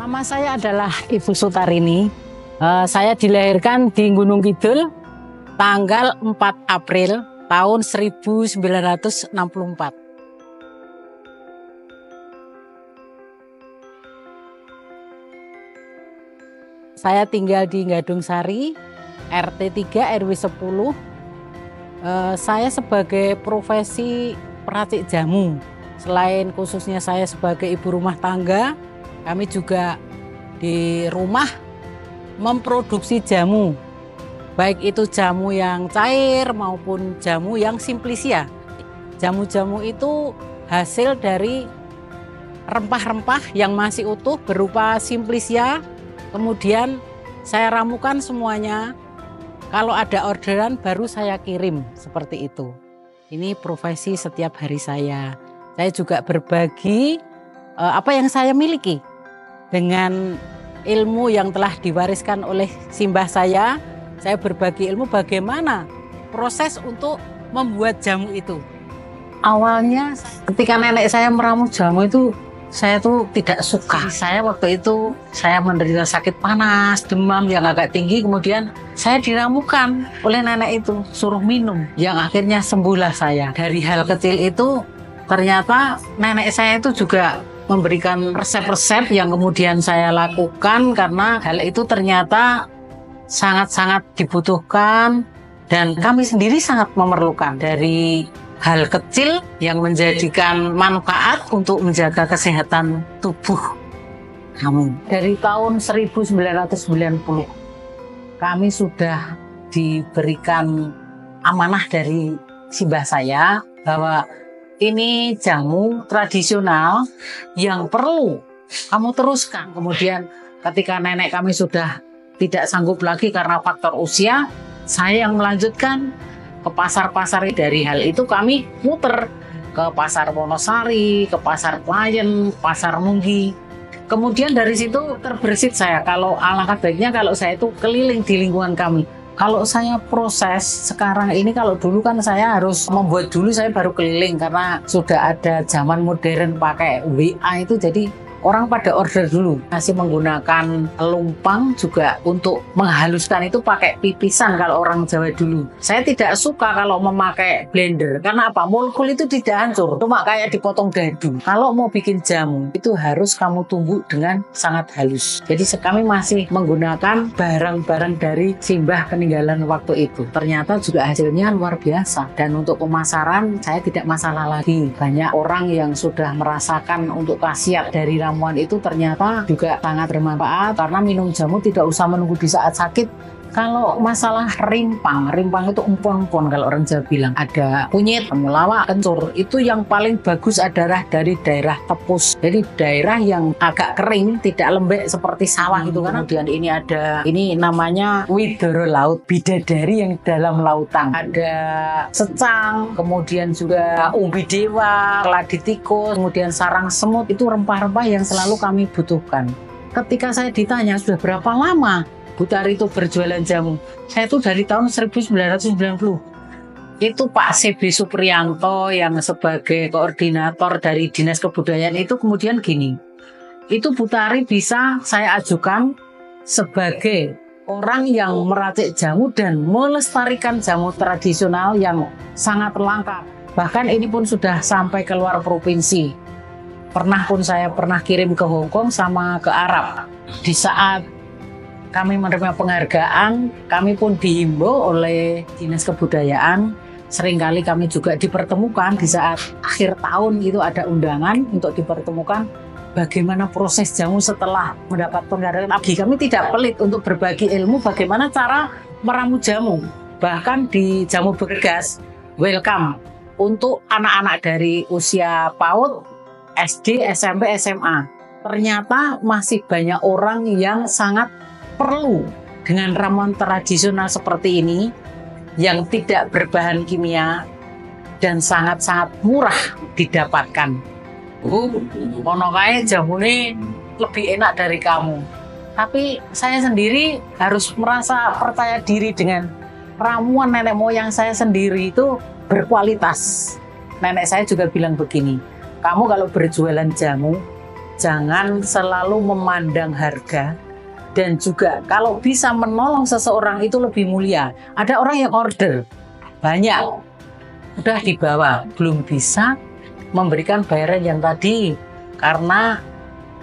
Nama saya adalah Ibu Sutarini. Saya dilahirkan di Gunung Kidul tanggal 4 April tahun 1964. Saya tinggal di Gadung Sari, RT 3 RW 10. Saya sebagai profesi peracik jamu. Selain khususnya saya sebagai ibu rumah tangga, kami juga di rumah memproduksi jamu. Baik itu jamu yang cair maupun jamu yang simplisia. Jamu-jamu itu hasil dari rempah-rempah yang masih utuh berupa simplisia. Kemudian saya ramukan semuanya. Kalau ada orderan baru saya kirim, seperti itu. Ini profesi setiap hari saya. Saya juga berbagi apa yang saya miliki dengan ilmu yang telah diwariskan oleh simbah saya. Saya berbagi ilmu bagaimana proses untuk membuat jamu itu. Awalnya ketika nenek saya meramu jamu itu, saya tuh tidak suka. Saya waktu itu saya menderita sakit panas, demam yang agak tinggi, kemudian saya diramukan oleh nenek itu, suruh minum. Yang akhirnya sembuhlah saya. Dari hal kecil itu ternyata nenek saya itu juga memberikan resep-resep yang kemudian saya lakukan karena hal itu ternyata sangat-sangat dibutuhkan dan kami sendiri sangat memerlukan. Dari hal kecil yang menjadikan manfaat untuk menjaga kesehatan tubuh kami. Dari tahun 1990 kami sudah diberikan amanah dari simbah saya bahwa ini jamu tradisional yang perlu kamu teruskan. Kemudian ketika nenek kami sudah tidak sanggup lagi karena faktor usia, saya yang melanjutkan ke pasar-pasar. Dari hal itu kami muter ke pasar Wonosari, ke pasar Klayen, pasar Munggi. Kemudian dari situ terbersit saya, kalau alangkah baiknya kalau saya itu keliling di lingkungan kami. Kalau saya proses sekarang ini, kalau dulu kan saya harus membuat dulu, saya baru keliling karena sudah ada zaman modern pakai WA itu, jadi orang pada order dulu. Masih menggunakan lumpang juga untuk menghaluskan itu pakai pipisan kalau orang Jawa dulu. Saya tidak suka kalau memakai blender. Karena apa? Molekul itu tidak hancur. Cuma kayak dipotong dadu. Kalau mau bikin jamu itu harus kamu tumbuk dengan sangat halus. Jadi kami masih menggunakan barang-barang dari simbah peninggalan waktu itu. Ternyata juga hasilnya luar biasa. Dan untuk pemasaran saya tidak masalah lagi. Banyak orang yang sudah merasakan untuk khasiat dari ramuan itu ternyata juga sangat bermanfaat karena minum jamu tidak usah menunggu di saat sakit. Kalau masalah rimpang itu empon-empon kalau orang Jawa bilang. Ada kunyit, temulawak, kencur. Itu yang paling bagus adalah dari daerah tepus. Jadi daerah yang agak kering, tidak lembek seperti sawah gitu kan. Kemudian ini namanya widoro laut, bidadari yang dalam lautan. Ada secang, kemudian juga umbi dewa, keladi tikus, kemudian sarang semut. Itu rempah-rempah yang selalu kami butuhkan. Ketika saya ditanya sudah berapa lama Bu Tari itu berjualan jamu, saya itu dari tahun 1990. Itu Pak CB Supriyanto yang sebagai koordinator dari Dinas Kebudayaan itu kemudian gini, itu Bu Tari bisa saya ajukan sebagai orang yang meracik jamu dan melestarikan jamu tradisional yang sangat langka. Bahkan ini pun sudah sampai ke luar provinsi. Saya pernah kirim ke Hong Kong sama ke Arab. Di saat kami menerima penghargaan, kami pun dihimbau oleh Dinas Kebudayaan. Seringkali kami juga dipertemukan di saat akhir tahun itu ada undangan untuk dipertemukan bagaimana proses jamu setelah mendapat penghargaan. Kami tidak pelit untuk berbagi ilmu bagaimana cara meramu jamu. Bahkan di Jamu Bergas, welcome untuk anak-anak dari usia PAUD, SD, SMP, SMA. Ternyata masih banyak orang yang sangat perlu dengan ramuan tradisional seperti ini yang tidak berbahan kimia dan sangat-sangat murah didapatkan. Ono kae jamune lebih enak dari kamu. Tapi saya sendiri harus merasa percaya diri dengan ramuan nenek moyang saya sendiri itu berkualitas. Nenek saya juga bilang begini, kamu kalau berjualan jamu jangan selalu memandang harga, dan juga kalau bisa menolong seseorang itu lebih mulia. Ada orang yang order banyak, udah dibawa, belum bisa memberikan bayaran yang tadi karena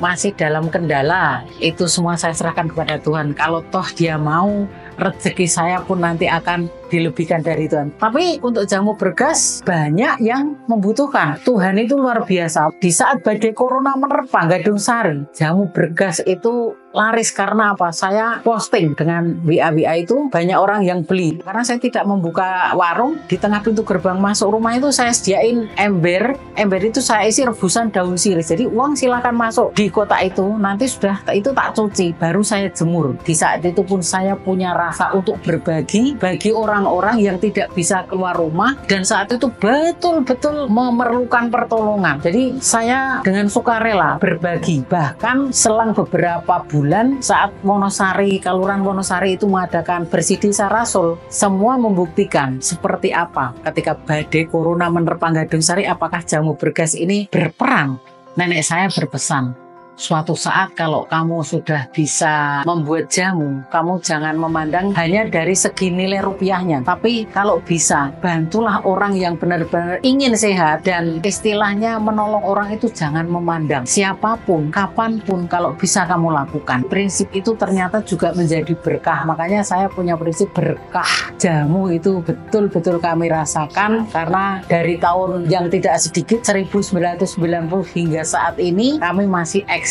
masih dalam kendala. Itu semua saya serahkan kepada Tuhan. Kalau toh dia mau, rezeki saya pun nanti akan dilebihkan dari Tuhan. Tapi untuk jamu bergas banyak yang membutuhkan. Tuhan itu luar biasa. Di saat badai corona menerpa Gadung Sari, jamu bergas itu laris karena apa? Saya posting dengan WA itu, banyak orang yang beli. Karena saya tidak membuka warung, di tengah pintu gerbang masuk rumah itu saya sediain ember. Ember itu saya isi rebusan daun sirih. Jadi uang silakan masuk di kotak itu. Nanti sudah itu tak cuci, baru saya jemur. Di saat itu pun saya punya rasa untuk berbagi bagi orang-orang yang tidak bisa keluar rumah dan saat itu betul-betul memerlukan pertolongan. Jadi saya dengan sukarela berbagi. Bahkan selang beberapa bulan saat Wonosari, Kelurahan Wonosari itu mengadakan Bersih Desa Rasul, semua membuktikan seperti apa ketika badai corona menerpa Gadung Sari, apakah jamu bergas ini berperan. Nenek saya berpesan, suatu saat kalau kamu sudah bisa membuat jamu, kamu jangan memandang hanya dari segi nilai rupiahnya. Tapi kalau bisa, bantulah orang yang benar-benar ingin sehat. Dan istilahnya menolong orang itu jangan memandang siapapun, kapanpun, kalau bisa kamu lakukan. Prinsip itu ternyata juga menjadi berkah. Makanya saya punya prinsip berkah jamu itu betul-betul kami rasakan. Karena dari tahun yang tidak sedikit, 1990 hingga saat ini, kami masih eksis.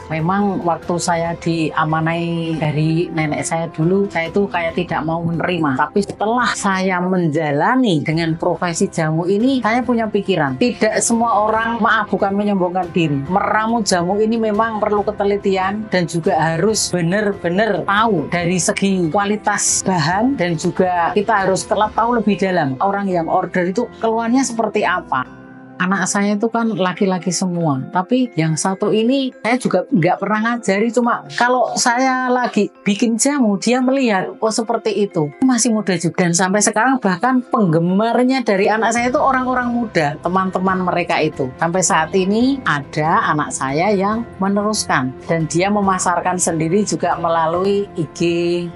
Memang waktu saya diamanai dari nenek saya dulu, saya itu kayak tidak mau menerima. Tapi setelah saya menjalani dengan profesi jamu ini, saya punya pikiran, tidak semua orang, maaf bukan menyombongkan diri, meramu jamu ini memang perlu ketelitian dan juga harus benar-benar tahu dari segi kualitas bahan, dan juga kita harus tahu lebih dalam orang yang order itu keluhannya seperti apa. Anak saya itu kan laki-laki semua, tapi yang satu ini saya juga nggak pernah ngajari, cuma kalau saya lagi bikin jamu, dia melihat, oh seperti itu, masih muda juga. Dan sampai sekarang bahkan penggemarnya dari anak saya itu orang-orang muda, teman-teman mereka itu. Sampai saat ini ada anak saya yang meneruskan, dan dia memasarkan sendiri juga melalui IG.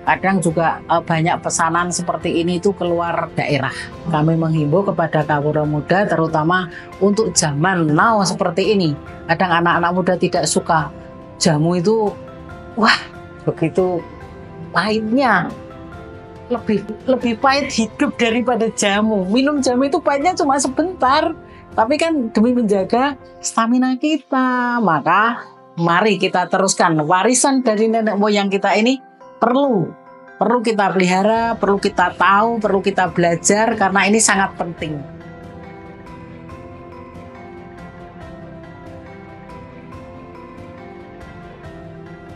Kadang juga banyak pesanan seperti ini itu keluar daerah. Kami menghimbau kepada kaula muda, terutama untuk zaman now seperti ini. Kadang anak-anak muda tidak suka jamu itu, wah begitu pahitnya, lebih pahit hidup daripada jamu. Minum jamu itu pahitnya cuma sebentar, tapi kan demi menjaga stamina kita, maka mari kita teruskan warisan dari nenek moyang kita ini. Perlu kita pelihara, perlu kita tahu, perlu kita belajar, karena ini sangat penting.